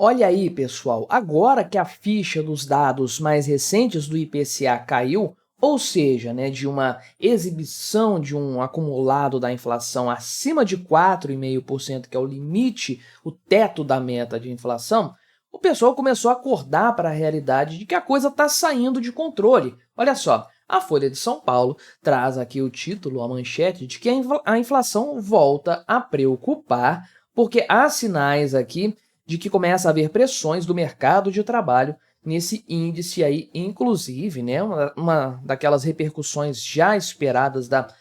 Olha aí, pessoal, agora que a ficha dos dados mais recentes do IPCA caiu, ou seja, né, de uma exibição de um acumulado da inflação acima de 4,5%, que é o limite, o teto da meta de inflação, o pessoal começou a acordar para a realidade de que a coisa está saindo de controle. Olha só, a Folha de São Paulo traz aqui o título, a manchete, de que a inflação volta a preocupar, porque há sinais aqui de que começa a haver pressões do mercado de trabalho nesse índice aí, inclusive, né, uma daquelas repercussões já esperadas da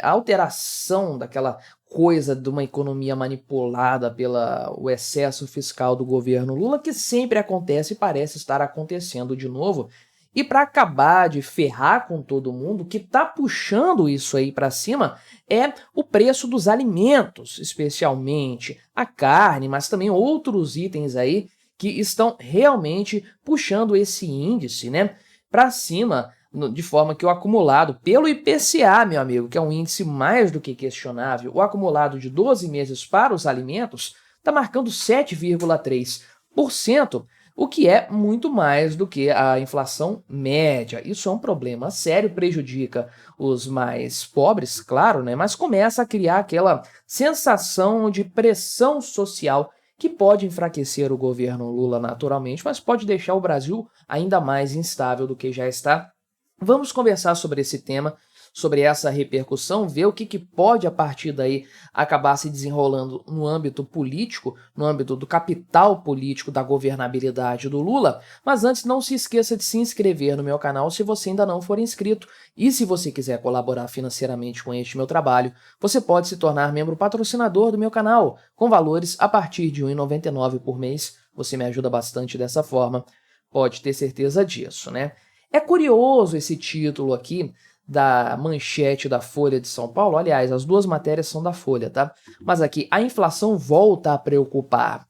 alteração daquela coisa de uma economia manipulada pelo excesso fiscal do governo Lula, que sempre acontece e parece estar acontecendo de novo. E para acabar de ferrar com todo mundo, o que está puxando isso aí para cima é o preço dos alimentos, especialmente a carne, mas também outros itens aí que estão realmente puxando esse índice, né, para cima, de forma que o acumulado pelo IPCA, meu amigo, que é um índice mais do que questionável, o acumulado de 12 meses para os alimentos está marcando 7,3%, o que é muito mais do que a inflação média. Isso é um problema sério, prejudica os mais pobres, claro, né? Mas começa a criar aquela sensação de pressão social que pode enfraquecer o governo Lula naturalmente, mas pode deixar o Brasil ainda mais instável do que já está. Vamos conversar sobre esse tema, sobre essa repercussão, ver o que pode, a partir daí, acabar se desenrolando no âmbito político, no âmbito do capital político da governabilidade do Lula. Mas antes, não se esqueça de se inscrever no meu canal se você ainda não for inscrito. E se você quiser colaborar financeiramente com este meu trabalho, você pode se tornar membro patrocinador do meu canal, com valores a partir de R$ 1,99 por mês. Você me ajuda bastante dessa forma, pode ter certeza disso, né? É curioso esse título aqui da manchete da Folha de São Paulo. Aliás, as duas matérias são da Folha, tá? Mas aqui, a inflação volta a preocupar.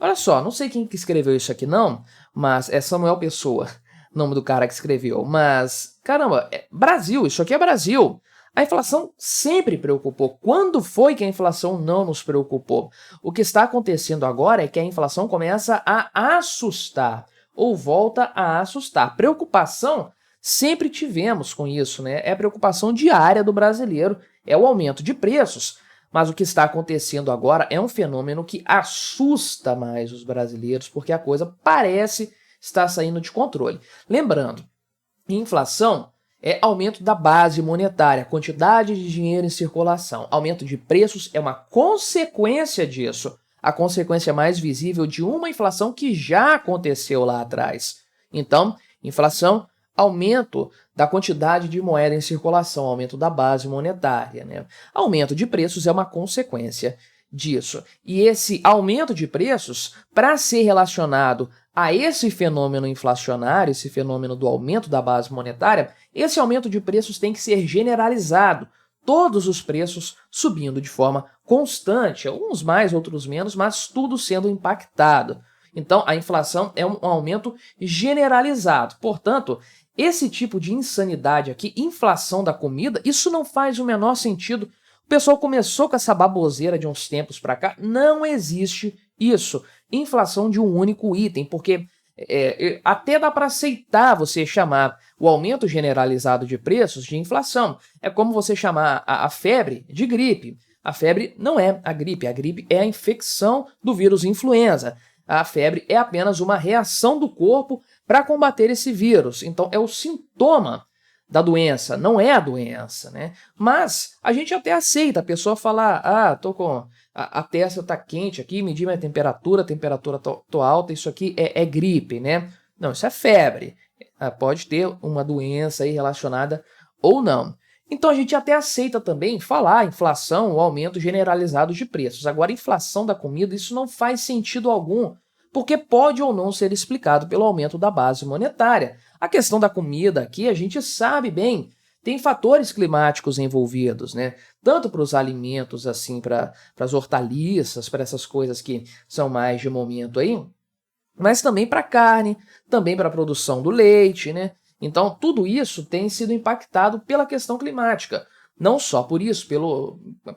Olha só, não sei quem que escreveu isso aqui não, mas é Samuel Pessoa, nome do cara que escreveu. Mas, caramba, Brasil, isso aqui é Brasil. A inflação sempre preocupou. Quando foi que a inflação não nos preocupou? O que está acontecendo agora é que a inflação começa a assustar, ou volta a assustar. Preocupação sempre tivemos com isso, né? É a preocupação diária do brasileiro, é o aumento de preços. Mas o que está acontecendo agora é um fenômeno que assusta mais os brasileiros, porque a coisa parece estar saindo de controle. Lembrando, inflação é aumento da base monetária, quantidade de dinheiro em circulação. Aumento de preços é uma consequência disso, a consequência mais visível de uma inflação que já aconteceu lá atrás. Então, inflação, aumento da quantidade de moeda em circulação, aumento da base monetária, né? Aumento de preços é uma consequência disso. E esse aumento de preços, para ser relacionado a esse fenômeno inflacionário, esse fenômeno do aumento da base monetária, esse aumento de preços tem que ser generalizado. Todos os preços subindo de forma constante, uns mais, outros menos, mas tudo sendo impactado. Então, a inflação é um aumento generalizado. Portanto, esse tipo de insanidade aqui, inflação da comida, isso não faz o menor sentido. O pessoal começou com essa baboseira de uns tempos para cá. Não existe isso. Inflação de um único item, porque até dá para aceitar você chamar o aumento generalizado de preços de inflação. É como você chamar a febre de gripe. A febre não é a gripe é a infecção do vírus influenza. A febre é apenas uma reação do corpo para combater esse vírus. Então, é o sintoma da doença, não é a doença, né? Mas a gente até aceita a pessoa falar, tô com a testa tá quente aqui, medir minha temperatura, tô alta, isso aqui é gripe, né? Não, isso é febre. Pode ter uma doença aí relacionada ou não. Então a gente até aceita também falar inflação ou aumento generalizado de preços. Agora, inflação da comida, isso não faz sentido algum, porque pode ou não ser explicado pelo aumento da base monetária. A questão da comida aqui, a gente sabe bem, tem fatores climáticos envolvidos, né? Tanto para os alimentos, assim, para as hortaliças, para essas coisas que são mais de momento aí, mas também para a carne, também para a produção do leite, né? Então, tudo isso tem sido impactado pela questão climática. Não só por isso,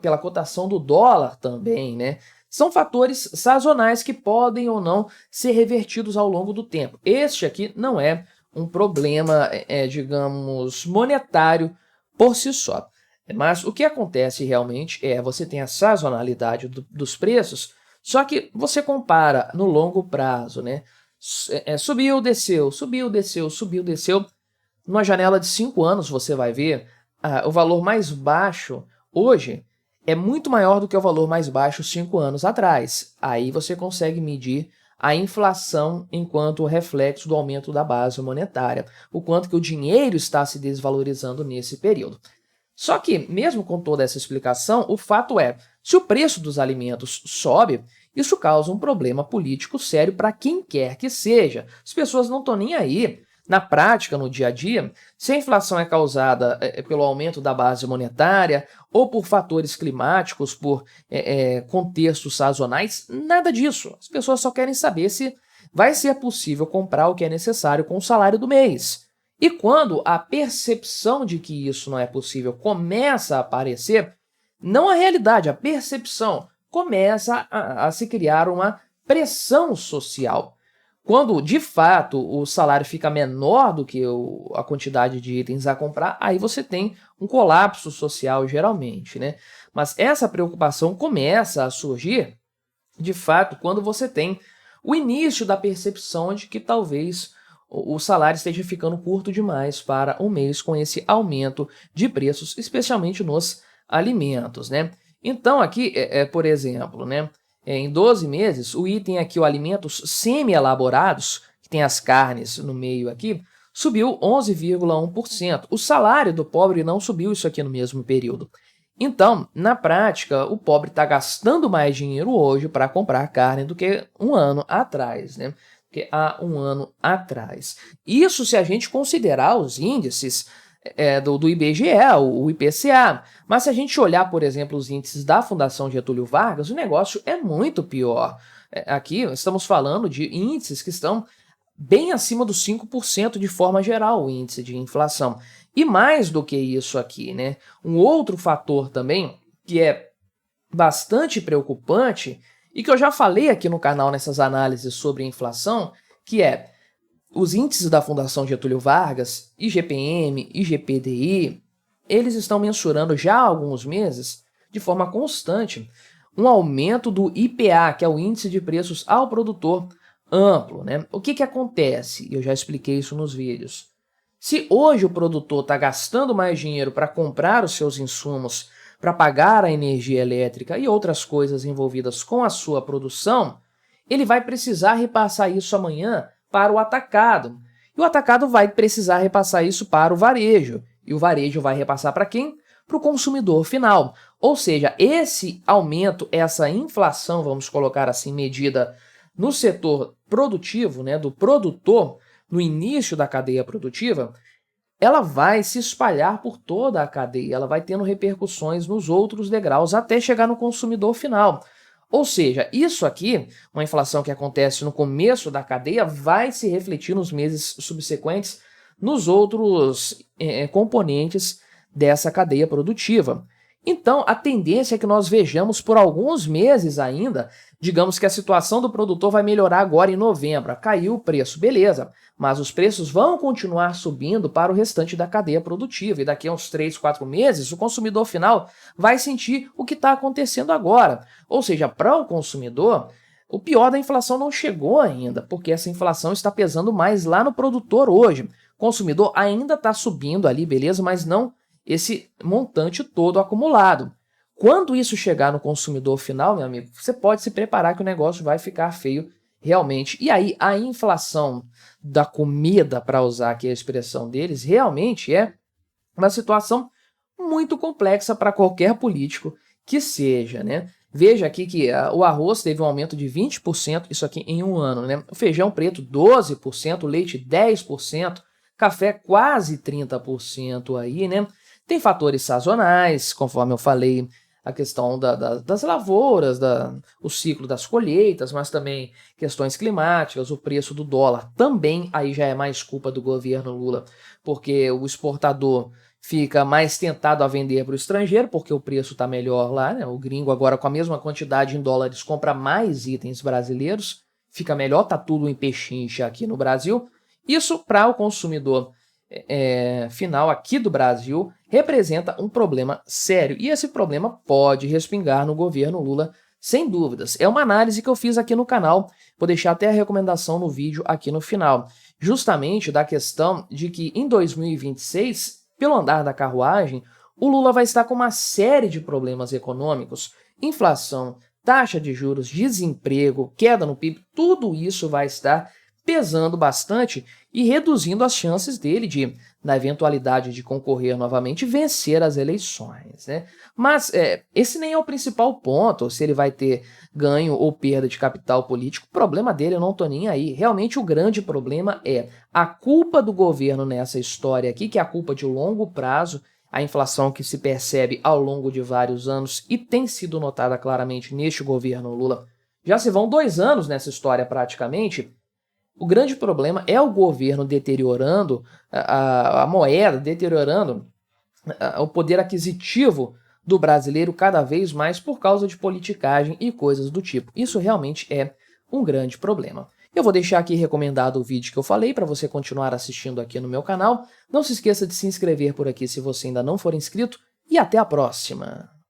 pela cotação do dólar também, né? são fatores sazonais que podem ou não ser revertidos ao longo do tempo. Este aqui não é um problema, digamos, monetário por si só. Mas o que acontece realmente é você tem a sazonalidade dos preços, só que você compara no longo prazo, né? Subiu, desceu, subiu, desceu, subiu, desceu. Numa janela de 5 anos você vai ver o valor mais baixo hoje é muito maior do que o valor mais baixo 5 anos atrás. Aí você consegue medir a inflação enquanto reflexo do aumento da base monetária, o quanto que o dinheiro está se desvalorizando nesse período. Só que, mesmo com toda essa explicação, o fato é, se o preço dos alimentos sobe, isso causa um problema político sério para quem quer que seja. As pessoas não estão nem aí. Na prática, no dia a dia, se a inflação é causada pelo aumento da base monetária ou por fatores climáticos, por contextos sazonais, nada disso. As pessoas só querem saber se vai ser possível comprar o que é necessário com o salário do mês. E quando a percepção de que isso não é possível começa a aparecer, não a realidade, a percepção, começa a se criar uma pressão social. Quando, de fato, o salário fica menor do que a quantidade de itens a comprar, aí você tem um colapso social, geralmente, né? Mas essa preocupação começa a surgir, de fato, quando você tem o início da percepção de que talvez o salário esteja ficando curto demais para o mês com esse aumento de preços, especialmente nos alimentos, né? Então, aqui, por exemplo, né? Em 12 meses, o item aqui, o alimentos semi-elaborados, que tem as carnes no meio aqui, subiu 11,1%. O salário do pobre não subiu isso aqui no mesmo período. Então, na prática, o pobre está gastando mais dinheiro hoje para comprar carne do que um ano atrás, né? Que há um ano atrás. Isso se a gente considerar os índices do IBGE, o IPCA. Mas se a gente olhar, por exemplo, os índices da Fundação Getúlio Vargas, o negócio é muito pior. Aqui estamos falando de índices que estão bem acima dos 5% de forma geral, o índice de inflação. E mais do que isso aqui, né? Um outro fator também que é bastante preocupante e que eu já falei aqui no canal nessas análises sobre inflação, que é os índices da Fundação Getúlio Vargas, IGPM, IGPDI, eles estão mensurando já há alguns meses, de forma constante, um aumento do IPA, que é o Índice de Preços ao Produtor Amplo, né? O que acontece? Eu já expliquei isso nos vídeos. Se hoje o produtor está gastando mais dinheiro para comprar os seus insumos, para pagar a energia elétrica e outras coisas envolvidas com a sua produção, ele vai precisar repassar isso amanhã para o atacado. E o atacado vai precisar repassar isso para o varejo. E o varejo vai repassar para quem? Para o consumidor final. Ou seja, esse aumento, essa inflação, vamos colocar assim, medida no setor produtivo, né, do produtor, no início da cadeia produtiva, ela vai se espalhar por toda a cadeia, ela vai tendo repercussões nos outros degraus até chegar no consumidor final. Ou seja, isso aqui, uma inflação que acontece no começo da cadeia, vai se refletir nos meses subsequentes nos outros componentes dessa cadeia produtiva. Então, a tendência é que nós vejamos por alguns meses ainda, digamos que a situação do produtor vai melhorar agora em novembro, caiu o preço, beleza, mas os preços vão continuar subindo para o restante da cadeia produtiva e daqui a uns 3, 4 meses o consumidor final vai sentir o que está acontecendo agora. Ou seja, para o consumidor, o pior da inflação não chegou ainda, porque essa inflação está pesando mais lá no produtor hoje. O consumidor ainda está subindo ali, beleza, mas não esse montante todo acumulado. Quando isso chegar no consumidor final, meu amigo, você pode se preparar que o negócio vai ficar feio realmente. E aí a inflação da comida, para usar aqui a expressão deles, realmente é uma situação muito complexa para qualquer político que seja, né? Veja aqui que o arroz teve um aumento de 20%, isso aqui em um ano, né? O feijão preto 12%, o leite 10%, café quase 30% aí, né? Tem fatores sazonais, conforme eu falei, a questão das lavouras, o ciclo das colheitas, mas também questões climáticas, o preço do dólar também aí já é mais culpa do governo Lula, porque o exportador fica mais tentado a vender para o estrangeiro, porque o preço está melhor lá, né? O gringo agora com a mesma quantidade em dólares compra mais itens brasileiros, fica melhor, tá tudo em pechincha aqui no Brasil. Isso para o consumidor final aqui do Brasil representa um problema sério, e esse problema pode respingar no governo Lula, sem dúvidas. É uma análise que eu fiz aqui no canal, vou deixar até a recomendação no vídeo aqui no final, justamente da questão de que em 2026, pelo andar da carruagem, o Lula vai estar com uma série de problemas econômicos, inflação, taxa de juros, desemprego, queda no PIB, tudo isso vai estar pesando bastante e reduzindo as chances dele de, na eventualidade de concorrer novamente, vencer as eleições, né? Mas esse nem é o principal ponto, se ele vai ter ganho ou perda de capital político. O problema dele eu não tô nem aí. Realmente o grande problema é a culpa do governo nessa história aqui, que é a culpa de longo prazo, a inflação que se percebe ao longo de vários anos e tem sido notada claramente neste governo Lula. Já se vão 2 anos nessa história praticamente. O grande problema é o governo deteriorando a moeda, deteriorando o poder aquisitivo do brasileiro cada vez mais por causa de politicagem e coisas do tipo. Isso realmente é um grande problema. Eu vou deixar aqui recomendado o vídeo que eu falei para você continuar assistindo aqui no meu canal. Não se esqueça de se inscrever por aqui se você ainda não for inscrito e até a próxima!